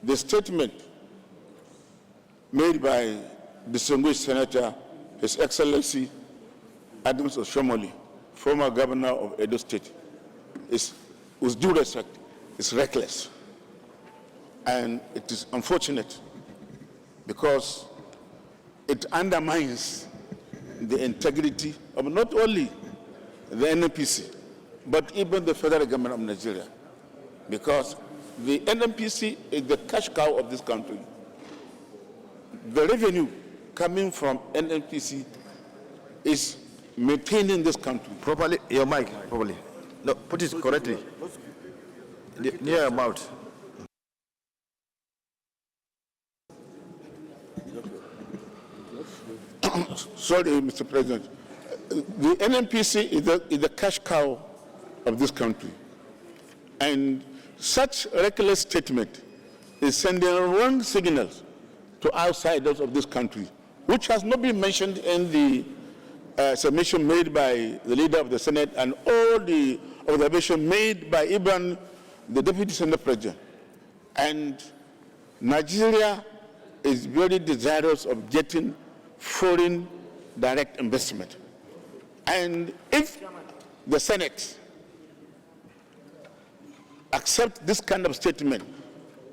the statement made by distinguished Senator, His Excellency Adams Oshiomhole, former governor of Edo State, is, with due respect, is reckless. And it is unfortunate because it undermines the integrity of not only the NNPC, but even the federal government of Nigeria. Because the NNPC is the cash cow of this country. The revenue coming from NNPC is maintaining this country. Properly, your mic, properly. No, put it correctly. Near your mouth. Sorry, Mr. President. The NNPC is the cash cow of this country. And such reckless statement is sending wrong signals to outsiders of this country, which has not been mentioned in the submission made by the leader of the Senate and all the observation made by even the Deputy Senate President. And Nigeria is very desirous of getting foreign direct investment. And if the Senate accepts this kind of statement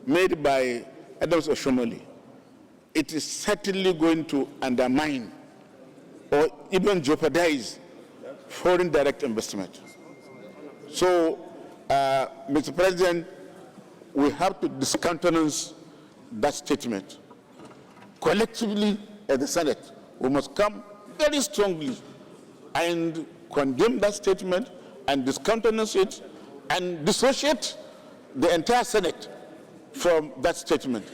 made by Adams Oshiomhole, it is certainly going to undermine or even jeopardize foreign direct investment. So, Mr. President, we have to discountenance that statement. Collectively, as the Senate, we must come very strongly and condemn that statement and discountenance it and dissociate the entire Senate from that statement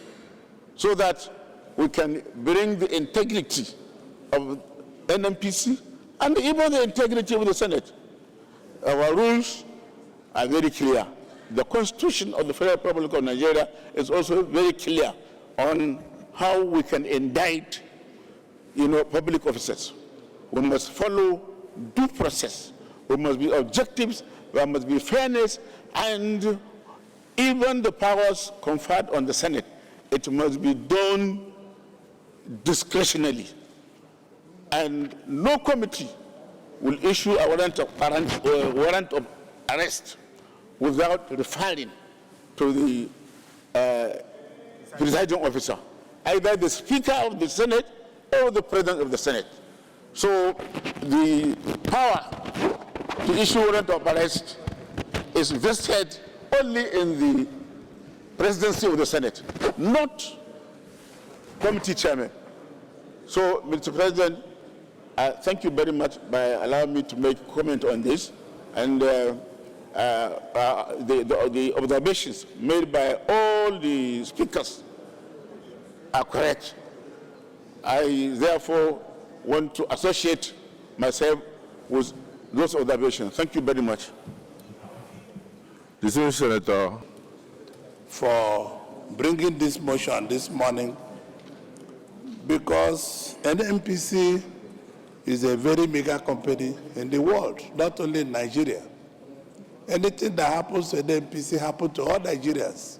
so that we can bring the integrity of NNPC and even the integrity of the Senate. Our rules are very clear. The Constitution of the Federal Republic of Nigeria is also very clear on how we can indict, public officers. We must follow due process. We must be objectives. There must be fairness, and even the powers conferred on the Senate, it must be done discretionally. And no committee will issue a warrant of arrest without referring to the presiding officer, either the Speaker of the Senate or the President of the Senate. So the power to issue warrant of arrest is vested only in the presidency of the Senate, not committee chairman. So, Mr. President, thank you very much by allowing me to make comment on this. And the observations made by all the speakers are correct. I therefore want to associate myself with those observations. Thank you very much. Distinguished Senator, for bringing this motion this morning, because NNPC is a very mega company in the world, not only in Nigeria. Anything that happens to NNPC happens to all Nigerians.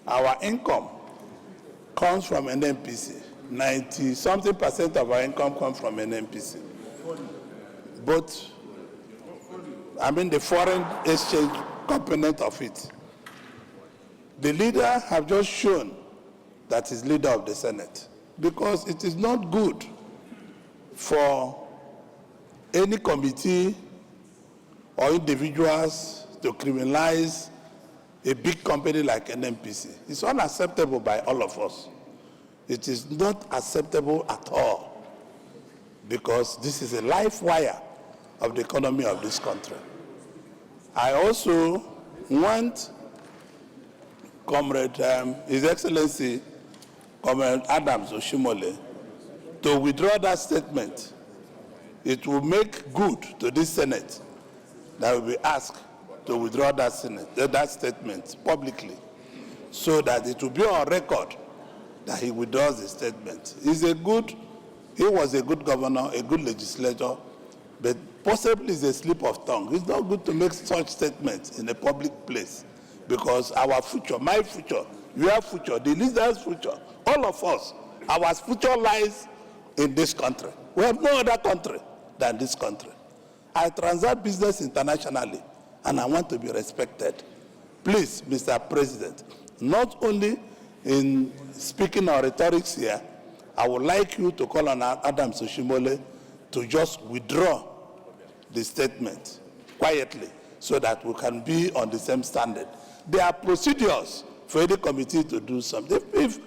Our income comes from NNPC. 90-something% of our income comes from NNPC. But, the foreign exchange component of it. The leader have just shown that he's leader of the Senate, because it is not good for any committee or individuals to criminalize a big company like NNPC. It's unacceptable by all of us. It is not acceptable at all, because this is a life wire of the economy of this country. I also want Comrade, His Excellency, Comrade Adams Oshiomhole, to withdraw that statement. It will make good to this Senate that will be asked to withdraw that statement publicly, so that it will be on record that he withdraws the statement. He was a good governor, a good legislator, but possibly it's a slip of tongue. It's not good to make such statements in a public place, because our future, my future, your future, the leader's future, all of us, our future lies in this country. We have no other country than this country. I transact business internationally, and I want to be respected. Please, Mr. President, not only in speaking our rhetorics here, I would like you to call on Oshiomhole to just withdraw the statement quietly so that we can be on the same standard. There are procedures for any committee to do something. If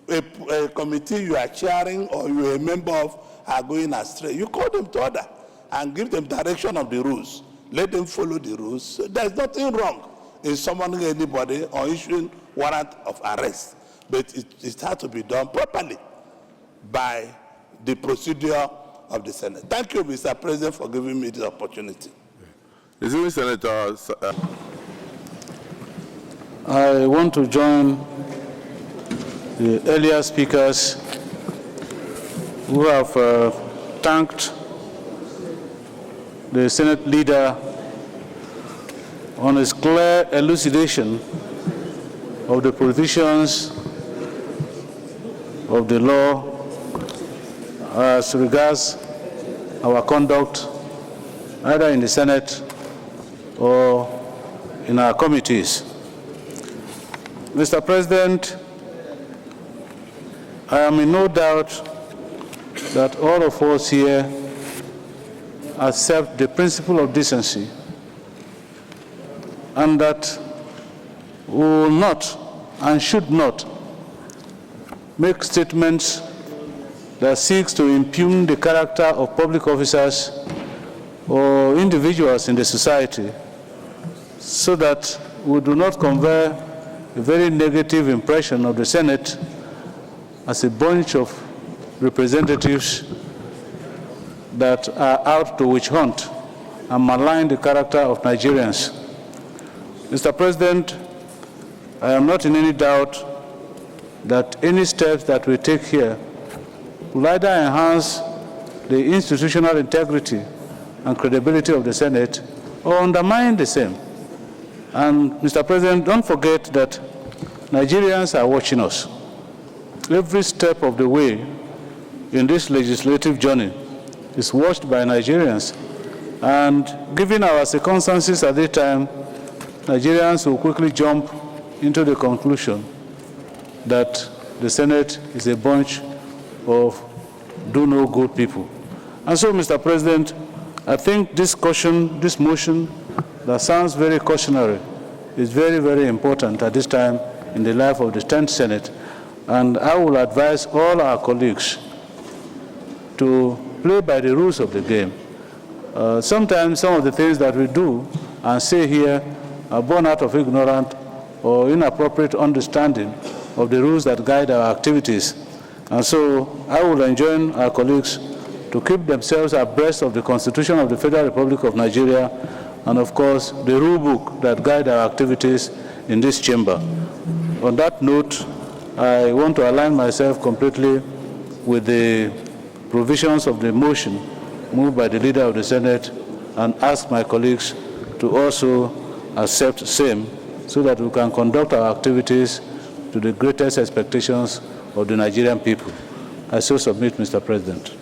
a committee you are chairing or you are a member of are going astray, you call them to order and give them direction of the rules. Let them follow the rules. So there's nothing wrong in summoning anybody or issuing warrant of arrest, but it has to be done properly by the procedure of the Senate. Thank you, Mr. President, for giving me this opportunity. Senator, I want to join the earlier speakers who have thanked the Senate leader on his clear elucidation of the provisions of the law as regards our conduct either in the Senate or in our committees. Mr. President, I am in no doubt that all of us here accept the principle of decency and that we will not and should not make statements that seeks to impugn the character of public officers or individuals in the society so that we do not convey a very negative impression of the Senate as a bunch of representatives that are out to witch hunt and malign the character of Nigerians. Mr. President, I am not in any doubt that any steps that we take here will either enhance the institutional integrity and credibility of the Senate or undermine the same. And Mr. President, don't forget that Nigerians are watching us. Every step of the way in this legislative journey is watched by Nigerians. And given our circumstances at this time, Nigerians will quickly jump into the conclusion that the Senate is a bunch of do-no-good people. And so, Mr. President, I think this motion that sounds very cautionary is very, very important at this time in the life of the 10th Senate. And I will advise all our colleagues to play by the rules of the game. Sometimes some of the things that we do and say here are born out of ignorant or inappropriate understanding of the rules that guide our activities. And so I will enjoin our colleagues to keep themselves abreast of the Constitution of the Federal Republic of Nigeria and, of course, the rule book that guide our activities in this chamber. On that note, I want to align myself completely with the provisions of the motion moved by the leader of the Senate and ask my colleagues to also accept same so that we can conduct our activities to the greatest expectations of the Nigerian people. I so submit, Mr. President.